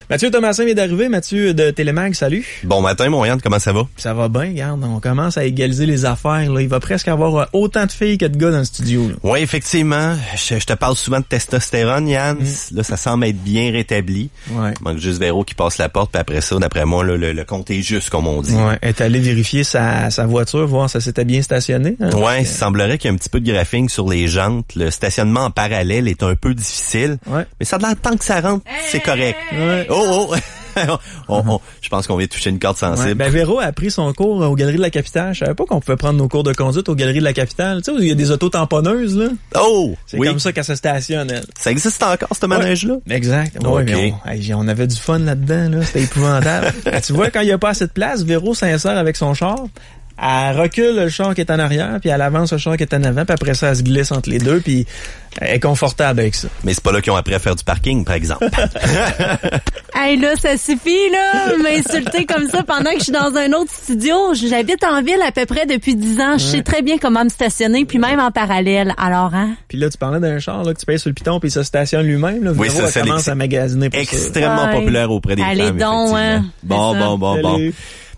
Mathieu Thomasin vient d'arriver. Mathieu de Télémag, salut. Bon matin, mon Yann, comment ça va? Ça va bien, regarde, on commence à égaliser les affaires. Là. Il va presque avoir autant de filles que de gars dans le studio. Oui, effectivement. Je te parle souvent de testostérone, Yann. Là, ça semble être bien rétabli. Ouais. Il manque juste Véro qui passe la porte, puis après ça, d'après moi, là, le compte est juste, comme on dit. Ouais, elle est allée vérifier sa voiture, voir si ça s'était bien stationné. Hein? Ouais, il semblerait qu'il y a un petit peu de graphing sur les jantes. Le stationnement en parallèle est un peu difficile. Ouais. Mais ça a l'air tant que ça rentre, c'est correct. Ouais. Oh! Je pense qu'on vient de toucher une corde sensible. Ouais. Ben Véro a pris son cours aux Galeries de la Capitale. Je savais pas qu'on pouvait prendre nos cours de conduite aux Galeries de la Capitale. Tu sais, où il y a des autos tamponneuses, là. Oh! C'est oui. comme ça qu'elle se stationne, elle. Ça existe encore, ce manège-là? Exact. Okay. Ouais, mais on avait du fun là-dedans, là. C'était épouvantable. Tu vois, quand il n'y a pas assez de place, Véro s'insère avec son char. Elle recule le char qui est en arrière, puis elle avance le char qui est en avant, puis après ça, elle se glisse entre les deux, puis elle est confortable avec ça. Mais c'est pas là qu'ils ont appris à faire du parking, par exemple. Hey, là, ça suffit, là, m'insulter comme ça pendant que je suis dans un autre studio. J'habite en ville à peu près depuis 10 ans. Je sais très bien comment me stationner, puis même en parallèle. Alors, hein? Puis là, tu parlais d'un char là que tu payes sur le piton, puis il se stationne lui-même. Là. Oui, Véro, ça commence à magasiner pour extrêmement populaire auprès des Allez femmes, donc, effectivement. hein. Bon.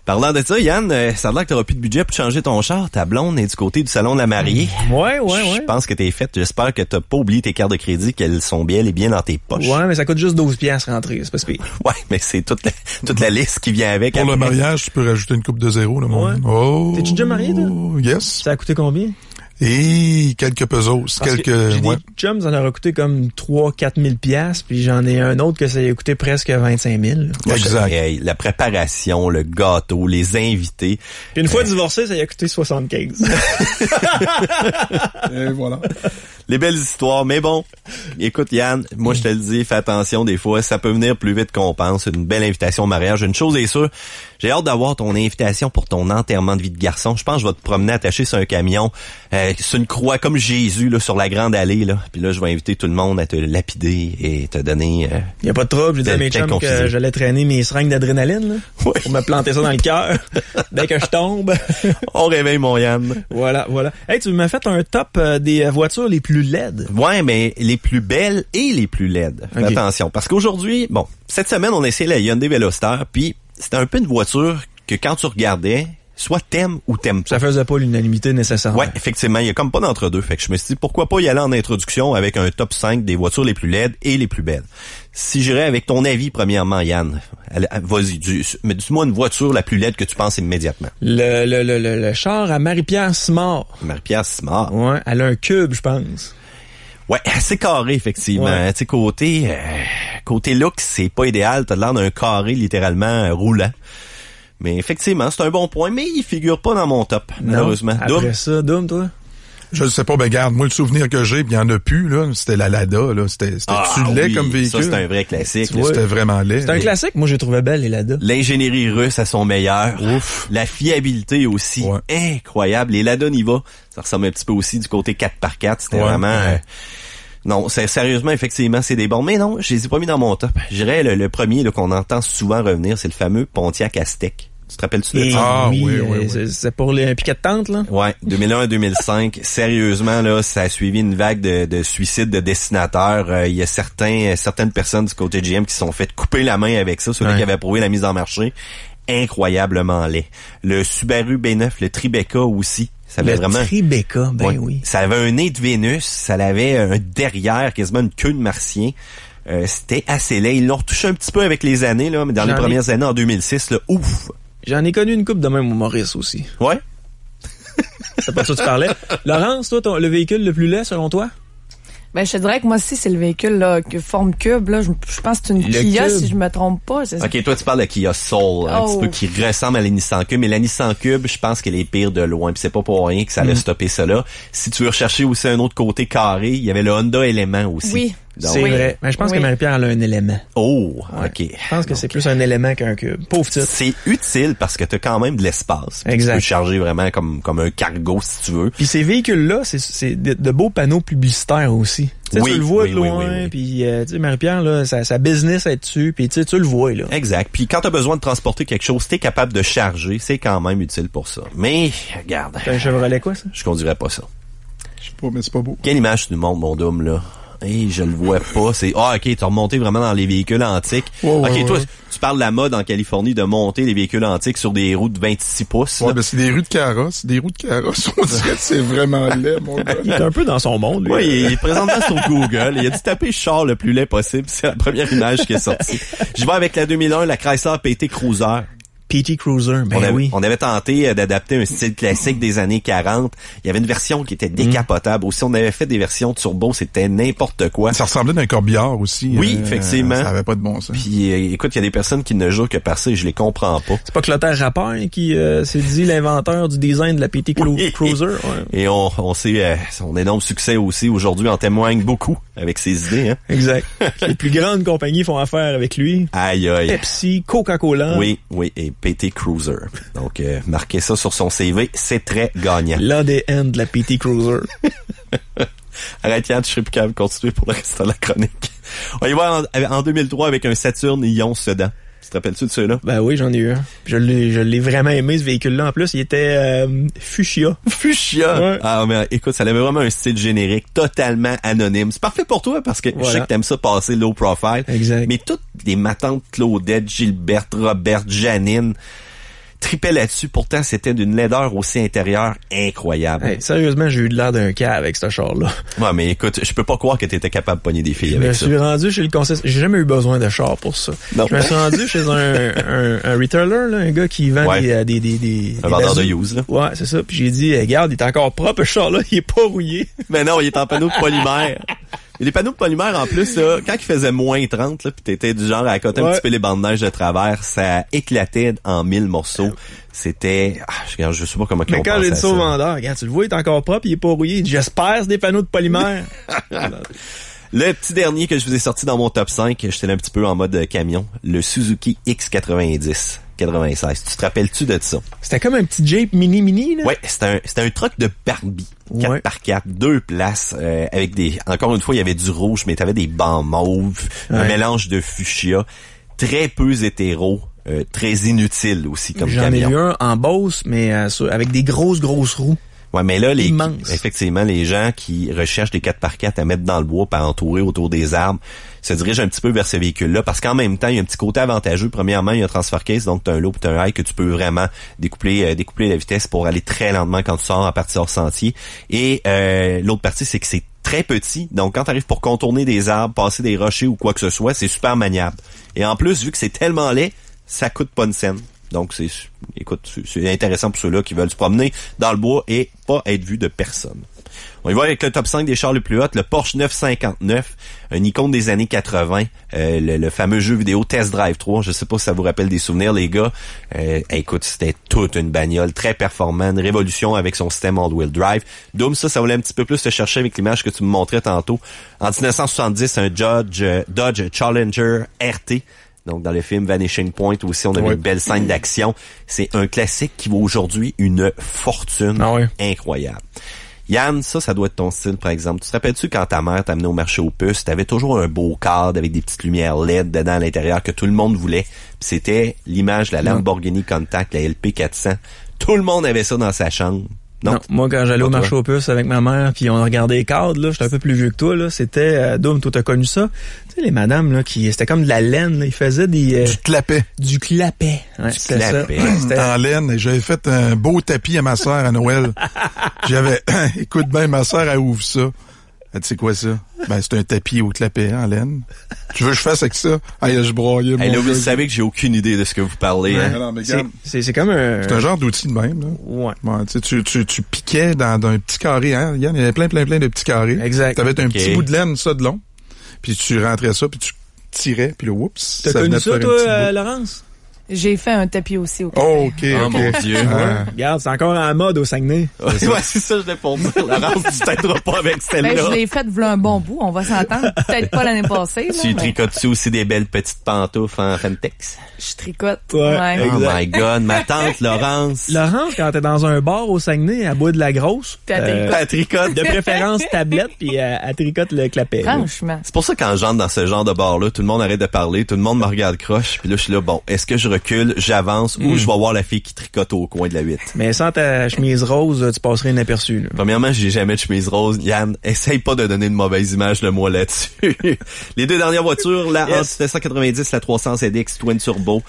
Parlant de ça, Yann, ça a l'air que t'auras plus de budget pour changer ton char. Ta blonde est du côté du salon de la mariée. Ouais. Je pense que t'es faite. J'espère que t'as pas oublié tes cartes de crédit, qu'elles sont bien et bien dans tes poches. Ouais, mais ça coûte juste 12$ rentrer, c'est pas si pire. Ouais, mais c'est toute la liste qui vient avec. Pour le mariage, tu peux rajouter une coupe de zéro, là, mon. Ouais. Oh. T'es-tu déjà marié, toi? Yes. Ça a coûté combien? Et quelques pesos. Parce que j'ai des chums, ça leur a coûté comme 3-4 000$, puis j'en ai un autre que ça a coûté presque 25 000. Exact. La préparation, le gâteau, les invités. Puis une fois divorcé, ça a coûté 75. Et voilà. Les belles histoires, mais bon, écoute Yann, moi je te le dis, fais attention des fois, ça peut venir plus vite qu'on pense. Une belle invitation au mariage. Une chose est sûre, j'ai hâte d'avoir ton invitation pour ton enterrement de vie de garçon. Je pense que je vais te promener attaché sur un camion, sur une croix comme Jésus là sur la grande allée là. Puis là je vais inviter tout le monde à te lapider et te donner. Y a pas de trouble, j'ai dit à mes chums que j'allais traîner mes seringues d'adrénaline là, ouais. Pour me planter ça dans le cœur dès que je tombe. On réveille mon Yann. Voilà. Hey, tu m'as fait un top des voitures les plus laides. Ouais, mais les plus belles et les plus laides. Fais attention, parce qu'aujourd'hui, bon, cette semaine, on a essayé la Hyundai Veloster, puis c'était un peu une voiture que quand tu regardais, soit t'aimes ou t'aimes pas. Ça faisait pas l'unanimité nécessairement. Ouais, effectivement, il y a comme pas d'entre-deux. Fait que je me suis dit, pourquoi pas y aller en introduction avec un top 5 des voitures les plus laides et les plus belles. Si j'irais avec ton avis, premièrement, Yann, vas-y, dis-moi une voiture la plus laide que tu penses immédiatement. Le char à Marie-Pierre Simard. Marie-Pierre Simard. Ouais, elle a un cube, je pense. Ouais, assez carré, effectivement. Ouais. Tu sais, côté look, c'est pas idéal. T'as l'air d'un carré, littéralement, roulant. Mais effectivement, c'est un bon point, mais il figure pas dans mon top, malheureusement. Après ça, Doom, toi? Je ne sais pas, ben garde, moi le souvenir que j'ai, puis il y en a plus, là, c'était la Lada, là. C'était-tu laid comme véhicule? Ça, c'est un vrai classique. C'était vraiment laid. C'est un classique, moi j'ai trouvé belle, les Lada. L'ingénierie russe à son meilleur. Ouf. La fiabilité aussi. Ouais. Incroyable. Les Lada Niva, ça ressemble un petit peu aussi du côté 4x4. C'était vraiment... non, c'est sérieusement, effectivement, c'est des bons. Mais non, je les ai pas mis dans mon top. Je dirais le premier là, qu'on entend souvent revenir, c'est le fameux Pontiac Aztec. Tu te rappelles-tu de ça? Oui. C'est pour les piquets de tente, là? Ouais, 2001 à 2005. Sérieusement, là, ça a suivi une vague de suicides de dessinateurs. Il y a certaines personnes du côté GM qui se sont fait couper la main avec ça, ceux qui avaient prouvé la mise en marché. Incroyablement laid. Le Subaru B9, le Tribeca aussi. Ça avait vraiment Tribeca, oui. Ça avait un nez de Vénus, ça avait un derrière, quasiment une queue de martien. C'était assez laid. Ils l'ont retouché un petit peu avec les années, là, mais dans les premières années, en 2006, là, ouf! J'en ai connu une couple de même au Maurice aussi. Ouais? C'est pas de ça que tu parlais. Laurence, toi, le véhicule le plus laid, selon toi? Ben, je te dirais que moi aussi, c'est le véhicule, là, forme cube, là. Je pense que c'est une Kia, si je me trompe pas. OK, toi, tu parles de Kia Soul, un petit peu qui ressemble à la Nissan Cube, mais la Nissan Cube, je pense qu'elle est pire de loin, puis c'est pas pour rien que ça allait stopper ça là. Si tu veux rechercher aussi un autre côté carré, il y avait le Honda Element aussi. Oui. Donc, c'est vrai. Mais je pense que Marie-Pierre elle a un élément. Oh, ouais. OK. Je pense que c'est plus un élément qu'un cube. Pauvre titre. C'est utile parce que t'as quand même de l'espace. Exact. Tu peux charger vraiment comme un cargo si tu veux. Puis ces véhicules-là, c'est de beaux panneaux publicitaires aussi. Tu le vois de loin, puis tu sais, Marie-Pierre, là, sa business est dessus, puis tu le vois, là. Exact. Puis quand t'as besoin de transporter quelque chose, t'es capable de charger, c'est quand même utile pour ça. Mais, regarde. C'est un Chevrolet quoi, ça? Je conduirais pas ça. Je sais pas, mais c'est pas beau. Quelle image tu nous montres, mon Dôme, là? Hey, je le vois pas. C'est OK, t'as remonté vraiment dans les véhicules antiques. OK, toi, tu parles de la mode en Californie de monter les véhicules antiques sur des roues de 26 pouces. Ouais, ben c'est des roues de carrosse. Des roues de carrosse. On dirait que c'est vraiment laid, mon gars. Il est un peu dans son monde, lui. Oui, il est présentement sur Google. Il a dû taper char le plus laid possible. C'est la première image qui est sortie. Je vais avec la 2001, la Chrysler PT Cruiser. PT Cruiser, On avait tenté d'adapter un style classique des années 40. Il y avait une version qui était décapotable. Aussi, on avait fait des versions turbo, c'était n'importe quoi. Ça ressemblait d'un corbillard aussi. Oui, effectivement. Ça avait pas de bon sens. Puis, écoute, il y a des personnes qui ne jouent que par ça et je les comprends pas. C'est pas Clotaire Rapport qui s'est dit l'inventeur du design de la PT Cruiser. Ouais. Et on sait, son énorme succès aussi aujourd'hui en témoigne beaucoup avec ses idées. Hein? Exact. Les plus grandes compagnies font affaire avec lui. Aïe, aïe. Pepsi, Coca-Cola. Oui, et PT Cruiser. Donc, marquez ça sur son CV, c'est très gagnant. L'ADN de la PT Cruiser. Arrête, Yann, je serai plus capable de continuer pour le reste de la chronique. On y va en 2003 avec un Saturn Ion Sedan. Tu te rappelles-tu de ceux-là? Ben oui, j'en ai eu un. Je l'ai vraiment aimé, ce véhicule-là. En plus, il était fuchsia. Fuchsia? Ouais. Ah, mais écoute, ça avait vraiment un style générique, totalement anonyme. C'est parfait pour toi parce que je sais que t'aimes ça passer low profile. Exact. Mais toutes les matantes Claudette, Gilberte, Roberte, Janine tripaient là-dessus. Pourtant, c'était d'une laideur aussi intérieure incroyable. Hey, sérieusement, j'ai eu de l'air d'un cas avec ce char-là. Ouais, mais écoute, je peux pas croire que t'étais capable de pogner des filles avec ça. Je me suis rendu chez le concessionnaire. J'ai jamais eu besoin de char pour ça. Non. Je me suis rendu chez un retailer, là, un gars qui vend des un vendeur de use, là. Ouais, c'est ça. Puis j'ai dit, regarde, il est encore propre, ce char-là, il est pas rouillé. Mais non, il est en panneau de polymère. Et les panneaux de polymère, en plus, là, quand il faisait moins 30, là, pis t'étais du genre à accoter un petit peu les bandes de neige de travers, ça éclatait en 1000 morceaux. C'était, je sais pas comment on pense à ça. Mais quand j'ai dit ça au vendeur, regarde, tu le vois, il est encore propre, il est pas rouillé. Il dit, j'espère, c'est des panneaux de polymère. Le petit dernier que je vous ai sorti dans mon top 5, j'étais là un petit peu en mode camion, le Suzuki X90. 96. Tu te rappelles-tu de ça? C'était comme un petit Jeep mini, là? Ouais, c'était un truck de Barbie. 4x4, 2 places, avec encore une fois, il y avait du rouge, mais t'avais des bancs mauves, un mélange de fuchsia, très peu hétéro, très inutile aussi comme camion. J'en ai eu un en Beauce, mais avec des grosses roues. Ouais, mais là, effectivement, les gens qui recherchent des 4x4 à mettre dans le bois pour entourer autour des arbres se dirigent un petit peu vers ce véhicule-là parce qu'en même temps, il y a un petit côté avantageux. Premièrement, il y a un transfer case, donc t'as un low et t'as un high que tu peux vraiment découpler la vitesse pour aller très lentement quand tu sors en partie hors sentier. Et l'autre partie, c'est que c'est très petit, donc quand t'arrives pour contourner des arbres, passer des rochers ou quoi que ce soit, c'est super maniable. Et en plus, vu que c'est tellement laid, ça coûte pas une scène. Donc, c'est intéressant pour ceux-là qui veulent se promener dans le bois et pas être vu de personne. On y va avec le top 5 des chars les plus hot, le Porsche 959, un icône des années 80, le fameux jeu vidéo Test Drive 3. Je sais pas si ça vous rappelle des souvenirs, les gars. Écoute, c'était toute une bagnole très performante, une révolution avec son système all-wheel drive. Doom, ça voulait un petit peu plus te chercher avec l'image que tu me montrais tantôt. En 1970, un Dodge Challenger RT. Donc, dans le film Vanishing Point aussi, on avait une belle scène d'action. C'est un classique qui vaut aujourd'hui une fortune incroyable. Yann, ça doit être ton style, par exemple. Tu te rappelles-tu quand ta mère t'amenait au marché aux puces, t'avais toujours un beau cadre avec des petites lumières LED dedans à l'intérieur que tout le monde voulait. Puis c'était l'image de la Lamborghini Contact, la LP400. Tout le monde avait ça dans sa chambre. Non, moi, quand j'allais au marché aux puces avec ma mère, puis on regardait les cadres, là, j'étais un peu plus vieux que toi, là, c'était, Doom, toi, t'as connu ça? Tu sais, les madames, là, c'était comme de la laine, là, ils faisaient des... du clapet. Du clapet. Ouais, du clapet. En laine, j'avais fait un beau tapis à ma sœur à Noël. Écoute bien, ma sœur, elle ouvre ça. Elle dit, c'est quoi ça? Ben, c'est un tapis au clapet, en laine. Tu veux que je fasse avec ça? Ah, je broyais, là, vous savez que j'ai aucune idée de ce que vous parlez, hein? Non, mais c'est comme un... C'est un genre d'outil de même, là. Ouais. Bon, tu piquais dans un petit carré, hein? Il y avait plein de petits carrés. Exact. T'avais un petit bout de laine, ça, de long. Puis tu rentrais ça, puis tu tirais, puis là, oups. T'as connu ça, toi, Laurence? J'ai fait un tapis aussi au Oh, OK. Oh, mon Dieu. Regarde, c'est encore en mode au Saguenay. Ouais, c'est ça, je l'ai pour dire. Laurence, tu t'aideras pas avec celle-là. Ben, je l'ai fait v'là un bon bout. On va s'entendre. Peut-être pas l'année passée. Tu tricotes-tu aussi des belles petites pantoufles en Femtex? Je tricote. Ouais. Oh my God, ma tante Laurence. Laurence, quand t'es dans un bar au Saguenay, elle boit de la grosse. Elle tricote. De préférence tablette, puis elle tricote le clapet. Franchement. C'est pour ça que quand j'entre dans ce genre de bar-là, tout le monde arrête de parler, tout le monde me regarde croche, puis là, je suis là, bon, est-ce que je recule, j'avance, ou je vais voir la fille qui tricote au coin de la 8. Mais sans ta chemise rose, tu passerais inaperçu, là. Premièrement, j'ai jamais de chemise rose. Yann, essaye pas de donner une mauvaise image de moi là-dessus. Les deux dernières voitures, la Honda 790, la 300 ZX Twin Turbo,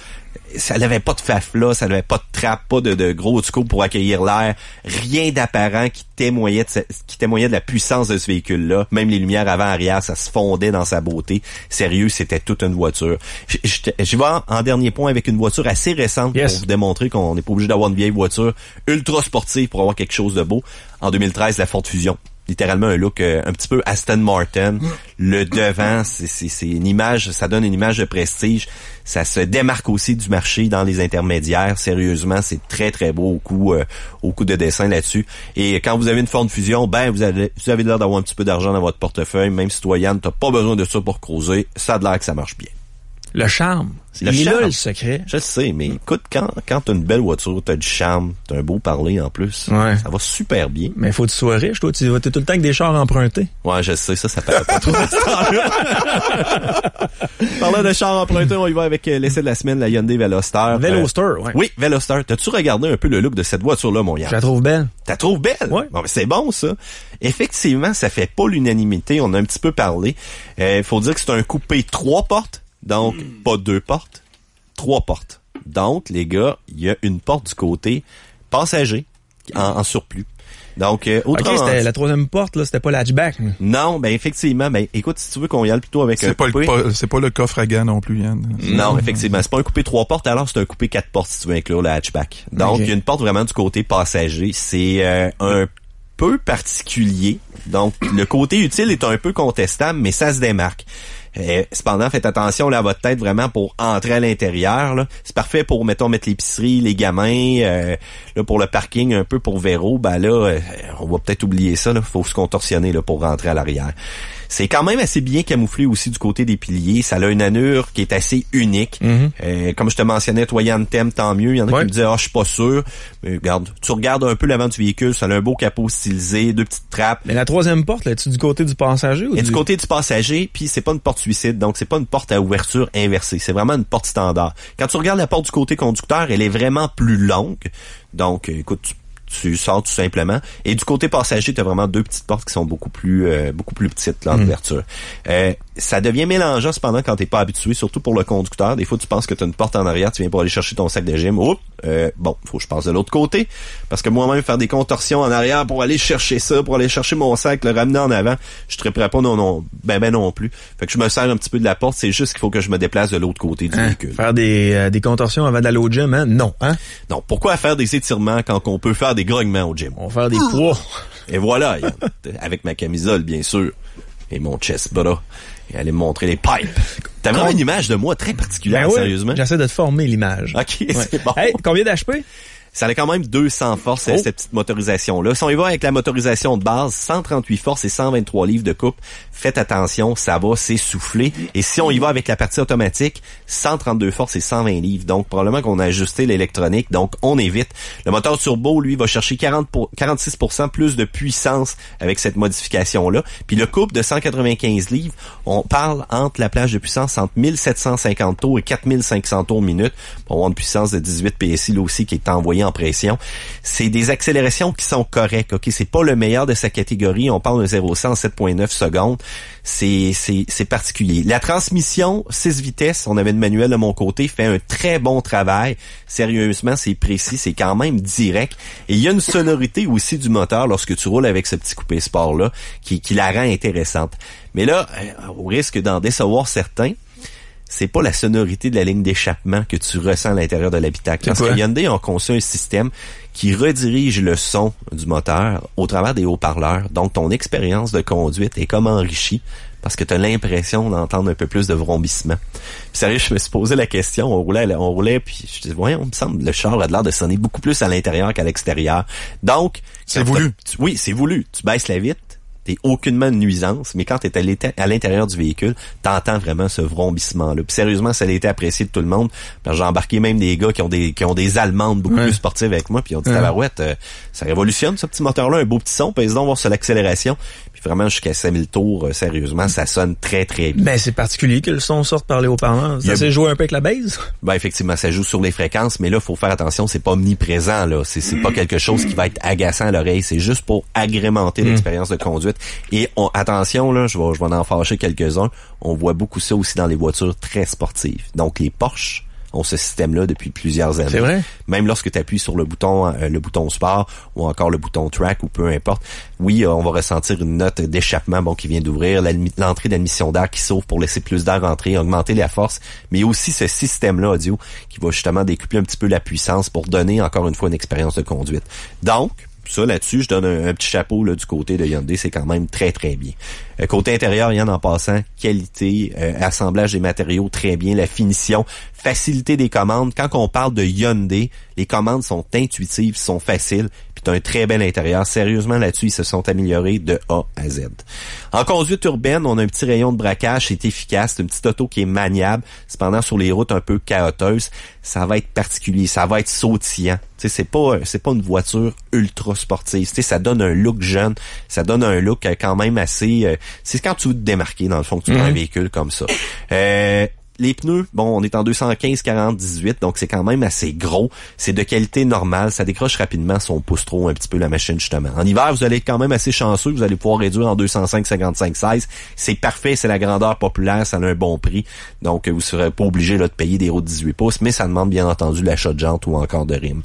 ça n'avait pas de fafla, ça n'avait pas de trappe, pas de gros scoop pour accueillir l'air, rien d'apparent qui témoignait de la puissance de ce véhicule-là. Même les lumières avant-arrière, ça se fondait dans sa beauté. Sérieux, c'était toute une voiture. J'y vais en dernier point avec une voiture assez récente pour vous démontrer qu'on n'est pas obligé d'avoir une vieille voiture ultra sportive pour avoir quelque chose de beau. En 2013, la Ford Fusion. Littéralement un look un petit peu Aston Martin. Le devant, c'est une image, ça donne une image de prestige. Ça se démarque aussi du marché dans les intermédiaires. Sérieusement, c'est très très beau au coup de dessin là-dessus. Et quand vous avez une Ford Fusion, ben vous avez l'air d'avoir un petit peu d'argent dans votre portefeuille. Même si toi, Yann, t'as pas besoin de ça pour cruiser, ça a l'air que ça marche bien. Le charme. Il est là le secret. Je sais, mais écoute, quand t'as une belle voiture, t'as du charme, t'as un beau parler en plus. Ouais. Ça va super bien. Mais faut que tu sois riche, toi. Tu vas tout le temps avec des chars empruntés. Ouais, je sais, ça paraît pas trop. Parlant de chars empruntés, on y va avec l'essai de la semaine, la Hyundai Veloster. Veloster, ouais. Oui, Veloster. T'as-tu regardé un peu le look de cette voiture-là, mon Yann? Je la trouve belle. T'as trouvé belle? Ouais. Bon, mais c'est bon, ça. Effectivement, ça fait pas l'unanimité. On a un petit peu parlé. Faut dire que c'est un coupé 3 portes. Donc, pas 2 portes, 3 portes. Donc, les gars, il y a une porte du côté passager en surplus. Donc, autrement... OK, c'était la troisième porte, là, c'était pas l'hatchback. Non, ben effectivement, ben écoute, si tu veux qu'on y aille plutôt avec un coupé... C'est pas le coffre à gants non plus, Yann. Non, effectivement, c'est pas un coupé 3 portes, alors c'est un coupé 4 portes si tu veux inclure le hatchback. Donc, il y a une porte vraiment du côté passager. C'est un peu particulier. Donc, le côté utile est un peu contestable, mais ça se démarque. Cependant, faites attention là, à votre tête vraiment pour entrer à l'intérieur. Là. C'est parfait pour, mettons, mettre l'épicerie, les gamins, là, pour le parking, un peu pour Véro. Ben là, on va peut-être oublier ça. Là. Faut se contorsionner là, pour rentrer à l'arrière. C'est quand même assez bien camouflé aussi du côté des piliers. Ça a une allure qui est assez unique. Comme je te mentionnais, toi, Yann, t'aimes, tant mieux. Il y en a qui me disaient, je suis pas sûr. Mais regarde, tu regardes un peu l'avant du véhicule, ça a un beau capot stylisé, 2 petites trappes. Mais la troisième porte, là, es-tu du côté du passager ou du côté du passager, puis c'est pas une porte suicide, donc c'est pas une porte à ouverture inversée. C'est vraiment une porte standard. Quand tu regardes la porte du côté conducteur, elle est vraiment plus longue. Donc, écoute, tu sors tout simplement. Et du côté passager, tu as vraiment 2 petites portes qui sont beaucoup plus petites là, en ouverture. Ça devient mélangeant cependant quand t'es pas habitué, surtout pour le conducteur. Des fois, tu penses que tu as une porte en arrière, tu viens pour aller chercher ton sac de gym. Oups, bon, faut que je passe de l'autre côté. Parce que moi-même, faire des contorsions en arrière pour aller chercher ça, pour aller chercher mon sac, le ramener en avant, je ne prêt pas non plus. Fait que je me sers un petit peu de la porte, c'est juste qu'il faut que je me déplace de l'autre côté du véhicule. Faire des contorsions avant d'aller au gym, hein? Non, hein? Non, pourquoi faire des étirements quand on peut faire des grognements au gym? On va faire des poids. Et voilà, avec ma camisole, bien sûr. Et mon chest bras. Et aller me montrer les pipes. T'as vraiment une image de moi très particulière, ben sérieusement. J'essaie de te former l'image. OK, c'est bon. Hey, combien d'HP? Ça a quand même 200 forces, cette petite motorisation-là. Si on y va avec la motorisation de base, 138 forces et 123 livres de coupe, faites attention, ça va s'essouffler. Et si on y va avec la partie automatique, 132 forces et 120 livres. Donc, probablement qu'on a ajusté l'électronique, donc on évite. Le moteur turbo, lui, va chercher 46% plus de puissance avec cette modification-là. Puis le couple de 195 livres, on parle entre la plage de puissance entre 1750 tours et 4500 tours minute. Pour avoir une puissance de 18 PSI, là aussi, qui est envoyée en pression. C'est des accélérations qui sont correctes, ok? C'est pas le meilleur de sa catégorie. On parle de 0-100 en 7.9 secondes. C'est particulier. La transmission 6 vitesses, on avait une manuel de mon côté, fait un très bon travail. Sérieusement, c'est précis, c'est quand même direct. Et il y a une sonorité aussi du moteur lorsque tu roules avec ce petit coupé sport-là qui la rend intéressante. Mais là, au risque d'en décevoir certains, c'est pas la sonorité de la ligne d'échappement que tu ressens à l'intérieur de l'habitacle. Parce que Hyundai a conçu un système qui redirige le son du moteur au travers des haut-parleurs. Donc, ton expérience de conduite est comme enrichie parce que tu as l'impression d'entendre un peu plus de vrombissement. Puis sérieux, je me suis posé la question, on roulait, puis je disais, voyons, on me semble le char a l'air de sonner beaucoup plus à l'intérieur qu'à l'extérieur. Donc... C'est voulu. Oui, c'est voulu. Tu baisses la vitre, t'es aucunement une nuisance, mais quand t'es à l'intérieur du véhicule, t'entends vraiment ce vrombissement-là. Puis sérieusement, ça a été apprécié de tout le monde. Parce que j'ai embarqué même des gars qui ont des allemandes beaucoup plus sportives avec moi, puis ils ont dit tabarouette, ça révolutionne ce petit moteur-là, un beau petit son, puis donc voir sur l'accélération. Puis vraiment jusqu'à 5000 tours, sérieusement, ça sonne très très bien. Ben c'est particulier que le son sorte par les haut-parleurs. Ça s'est joué un peu avec la base. Ben effectivement, ça joue sur les fréquences, mais là faut faire attention, c'est pas omniprésent là, c'est pas quelque chose qui va être agaçant à l'oreille, c'est juste pour agrémenter l'expérience de conduite. Et attention là, je vais en fâcher quelques-uns, on voit beaucoup ça aussi dans les voitures très sportives. Donc les Porsche ont ce système-là depuis plusieurs années. C'est vrai? Même lorsque tu appuies sur le bouton sport ou encore le bouton track ou peu importe, oui, on va ressentir une note d'échappement qui vient d'ouvrir, l'entrée d'admission d'air qui s'ouvre pour laisser plus d'air rentrer, augmenter la force, mais aussi ce système-là audio qui va justement décupler un petit peu la puissance pour donner encore une fois une expérience de conduite. Donc, ça, là-dessus, je donne un petit chapeau là, du côté de Hyundai, c'est quand même très, très bien. Côté intérieur, il y en passant, qualité, assemblage des matériaux, très bien, la finition, facilité des commandes. Quand on parle de Hyundai, les commandes sont intuitives, sont faciles, puis t'as un très bel intérieur. Sérieusement, là-dessus, ils se sont améliorés de A à Z. En conduite urbaine, on a un petit rayon de braquage, c'est efficace, c'est une petite auto qui est maniable. Cependant, sur les routes un peu chaotiques, ça va être particulier, ça va être sautillant. Tu sais, c'est pas une voiture ultra sportive. Tu sais, ça donne un look jeune, ça donne un look quand même assez... c'est quand tu veux te démarquer, dans le fond, que tu prends un véhicule comme ça. Les pneus, on est en 215/40/18, donc c'est quand même assez gros. C'est de qualité normale. Ça décroche rapidement si on pousse trop un petit peu la machine, justement. En hiver, vous allez être quand même assez chanceux. Vous allez pouvoir réduire en 205/55/16. C'est parfait, c'est la grandeur populaire, ça a un bon prix. Donc, vous serez pas obligé là, de payer des roues de 18 pouces, mais ça demande bien entendu l'achat de jantes ou encore de rimes.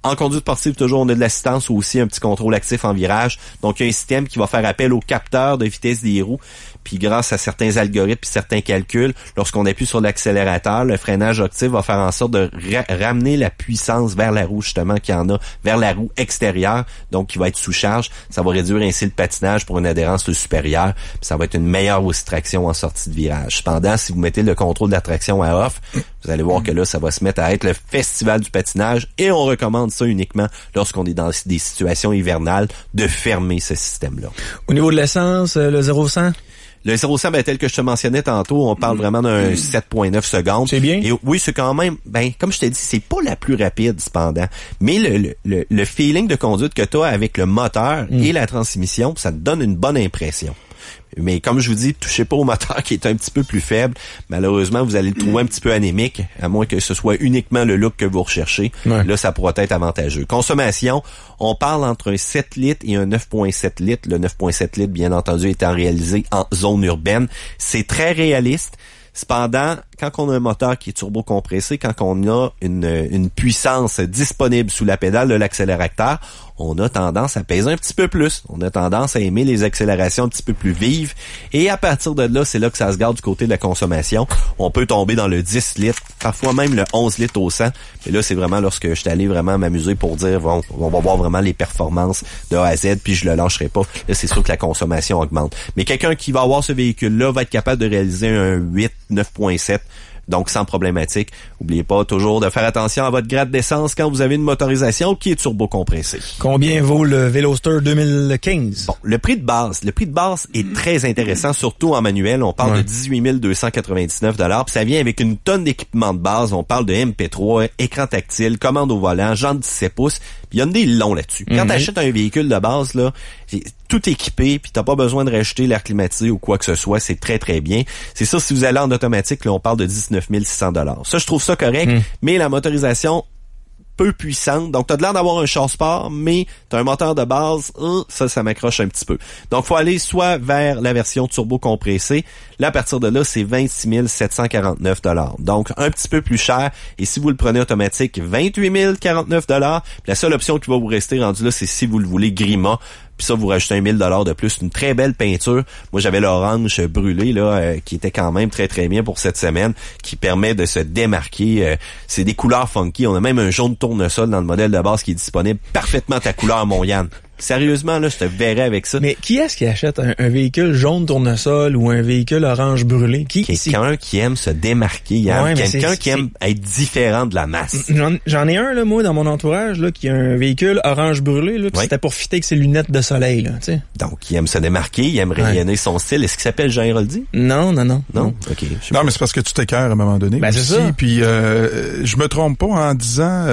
En conduite sportive, toujours, on a de l'assistance ou aussi un petit contrôle actif en virage. Donc, il y a un système qui va faire appel au capteur de vitesse des roues. Puis grâce à certains algorithmes et certains calculs, lorsqu'on appuie sur l'accélérateur, le freinage actif va faire en sorte de ramener la puissance vers la roue, justement, qu'il y en a, vers la roue extérieure, donc qui va être sous charge. Ça va réduire ainsi le patinage pour une adhérence supérieure. Puis ça va être une meilleure aussi traction en sortie de virage. Cependant, si vous mettez le contrôle de la traction à off, vous allez voir que là, ça va se mettre à être le festival du patinage et on recommande ça uniquement lorsqu'on est dans des situations hivernales de fermer ce système-là. Au niveau de l'essence, le 0-100? Le 0-100, tel que je te mentionnais tantôt, on parle vraiment d'un 7.9 secondes. C'est bien. Et oui, c'est quand même, comme je t'ai dit, c'est pas la plus rapide, cependant. Mais le feeling de conduite que tu as avec le moteur et la transmission, ça te donne une bonne impression. Mais comme je vous dis, touchez pas au moteur qui est un petit peu plus faible. Malheureusement, vous allez le trouver un petit peu anémique, à moins que ce soit uniquement le look que vous recherchez. Ouais. Là, ça pourra être avantageux. Consommation, on parle entre un 7 litres et un 9.7 litres. Le 9.7 litres, bien entendu, étant réalisé en zone urbaine. C'est très réaliste. Cependant, quand on a un moteur qui est turbo-compressé, quand on a une puissance disponible sous la pédale de l'accélérateur, on a tendance à peser un petit peu plus. On a tendance à aimer les accélérations un petit peu plus vives. Et à partir de là, c'est là que ça se garde du côté de la consommation. On peut tomber dans le 10 litres, parfois même le 11 litres au 100. Mais là, c'est vraiment lorsque je suis allé vraiment m'amuser pour dire, bon, on va voir vraiment les performances de A à Z, puis je le lâcherai pas. Là, c'est sûr que la consommation augmente. Mais quelqu'un qui va avoir ce véhicule-là va être capable de réaliser un 8, 9.7. Donc, sans problématique. N'oubliez pas toujours de faire attention à votre grade d'essence quand vous avez une motorisation qui est turbo-compressée. Combien vaut le Veloster 2015? Bon, le prix de base est très intéressant, surtout en manuel. On parle de 18 299 $. Puis ça vient avec une tonne d'équipement de base. On parle de MP3, écran tactile, commande au volant, jantes 17 pouces. Puis Hyundai, ils l'ont là-dessus. Quand t'achètes un véhicule de base, là, tout équipé, puis t'as pas besoin de rajouter l'air climatisé ou quoi que ce soit, c'est très très bien. C'est ça, si vous allez en automatique, là, on parle de 19 600 $. Ça, je trouve ça correct, mais la motorisation peu puissante, donc t'as de l'air d'avoir un char sport, mais t'as un moteur de base, ça m'accroche un petit peu. Donc, faut aller soit vers la version turbo compressée, là, à partir de là, c'est 26 749 $. Donc, un petit peu plus cher, et si vous le prenez automatique, 28 049 $. La seule option qui va vous rester rendue là, c'est si vous le voulez Grima. Puis ça, vous rajoutez 1 000 $ de plus. Une très belle peinture. Moi, j'avais l'orange brûlé, là, qui était quand même très, très bien pour cette semaine, qui permet de se démarquer. C'est des couleurs funky. On a même un jaune tournesol dans le modèle de base qui est disponible. Parfaitement ta couleur, mon Yann. Sérieusement, là, je te verrais avec ça. Mais qui est-ce qui achète un véhicule jaune tournesol ou un véhicule orange brûlé? Quelqu'un qui aime se démarquer, Yann. Ouais, Quelqu'un qui aime être différent de la masse. J'en ai un, là, moi, dans mon entourage, là, qui a un véhicule orange brûlé, là, pis c'était pour fitter avec ses lunettes de soleil, là, tu sais. Donc, il aime se démarquer, il aime rayonner son style. Est-ce qu'il s'appelle Jean Héroldi? Non. Non? OK. Non, mais c'est parce que tu t'écœures à un moment donné. Ben, aussi, c'est ça. Puis, je me trompe pas en disant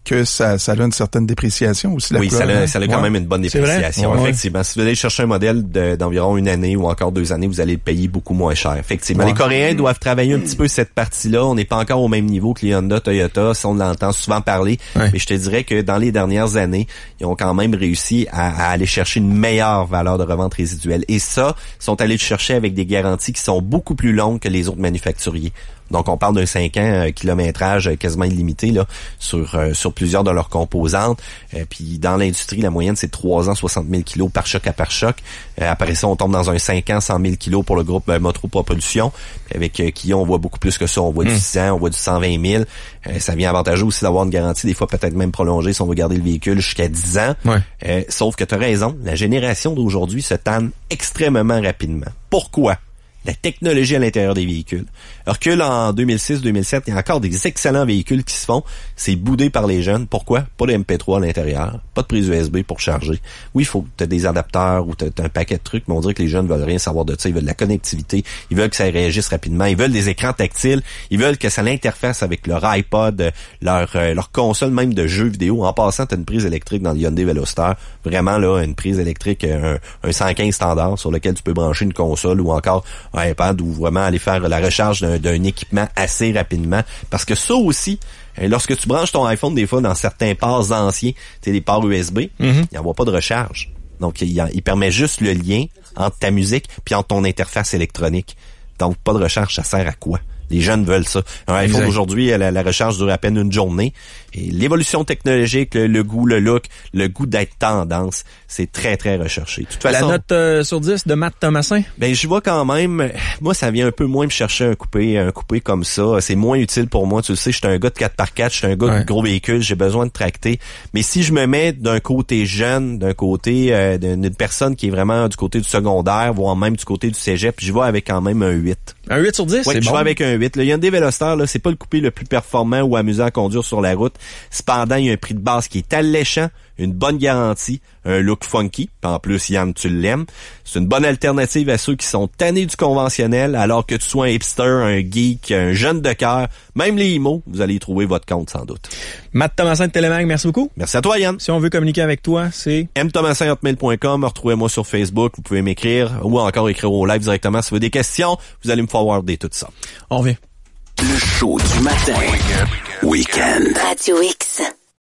que ça a une certaine dépréciation aussi, la couleur. Ça a quand même une bonne dépréciation. Effectivement, si vous allez chercher un modèle d'environ une année ou encore 2 années, vous allez le payer beaucoup moins cher. Effectivement, les Coréens doivent travailler un petit peu cette partie-là. On n'est pas encore au même niveau que les Honda, Toyota, si on l'entend souvent parler. Mais je te dirais que dans les dernières années, ils ont quand même réussi à aller chercher une meilleure valeur de revente résiduelle. Et ça, ils sont allés le chercher avec des garanties qui sont beaucoup plus longues que les autres manufacturiers. Donc, on parle d'un 5 ans, kilométrage quasiment illimité là sur plusieurs de leurs composantes. Puis, dans l'industrie, la moyenne, c'est 3 ans, 60 000 kilos par choc à par choc. Après ça, on tombe dans un 5 ans, 100 000 kilos pour le groupe Motropropulsion. Avec Kia, on voit beaucoup plus que ça. On voit du 100, on voit du 120 000. Ça vient avantageux aussi d'avoir une garantie, des fois peut-être même prolongée si on veut garder le véhicule jusqu'à 10 ans. Sauf que tu as raison, la génération d'aujourd'hui se tanne extrêmement rapidement. Pourquoi? La technologie à l'intérieur des véhicules. Recule en 2006-2007, il y a encore des excellents véhicules qui se font. C'est boudé par les jeunes. Pourquoi? Pas de MP3 à l'intérieur, pas de prise USB pour charger. Oui, il faut que tu aies des adapteurs ou tu as un paquet de trucs, mais on dirait que les jeunes veulent rien savoir de ça. Ils veulent de la connectivité, ils veulent que ça réagisse rapidement, ils veulent des écrans tactiles, ils veulent que ça l'interface avec leur iPod, leur console même de jeux vidéo. En passant, tu as une prise électrique dans le Hyundai Veloster. Vraiment, là, une prise électrique, un 115 standard sur lequel tu peux brancher une console ou encore un iPad ou vraiment aller faire la recharge d'un équipement assez rapidement. Parce que ça aussi, lorsque tu branches ton iPhone, des fois, dans certains ports anciens, tu sais, les ports USB, il n'y en a pas de recharge. Donc, il permet juste le lien entre ta musique puis entre ton interface électronique. Donc, pas de recharge, ça sert à quoi? Les jeunes veulent ça. Un iPhone aujourd'hui, la recharge dure à peine une journée. Et l'évolution technologique, le goût, le look, le goût d'être tendance, c'est très, très recherché. De toute façon, la note sur 10 de Matt Thomasin? Ben, je vois quand même, moi, ça vient un peu moins me chercher un coupé comme ça. C'est moins utile pour moi. Tu le sais, je suis un gars de 4x4, je suis un gars de gros véhicule, j'ai besoin de tracter. Mais si je me mets d'un côté jeune, d'un côté d'une personne qui est vraiment du côté du secondaire, voire même du côté du cégep, je vais avec quand même un 8. Un 8 sur 10? Oui, je vais avec un 8. Le Hyundai Veloster, là, c'est pas le coupé le plus performant ou amusant à conduire sur la route. Cependant, il y a un prix de base qui est alléchant, une bonne garantie, un look funky. En plus, Yann, tu l'aimes. C'est une bonne alternative à ceux qui sont tannés du conventionnel, alors que tu sois un hipster, un geek, un jeune de cœur, même les IMO, vous allez y trouver votre compte sans doute. Matt Thomasin de Télémag, merci beaucoup. Merci à toi, Yann. Si on veut communiquer avec toi, c'est mthomasin@hotmail.com. Retrouvez-moi sur Facebook, vous pouvez m'écrire ou encore écrire au live directement si vous avez des questions. Vous allez me forwarder tout ça. On revient. Le show du matin. Week-end. Radio X.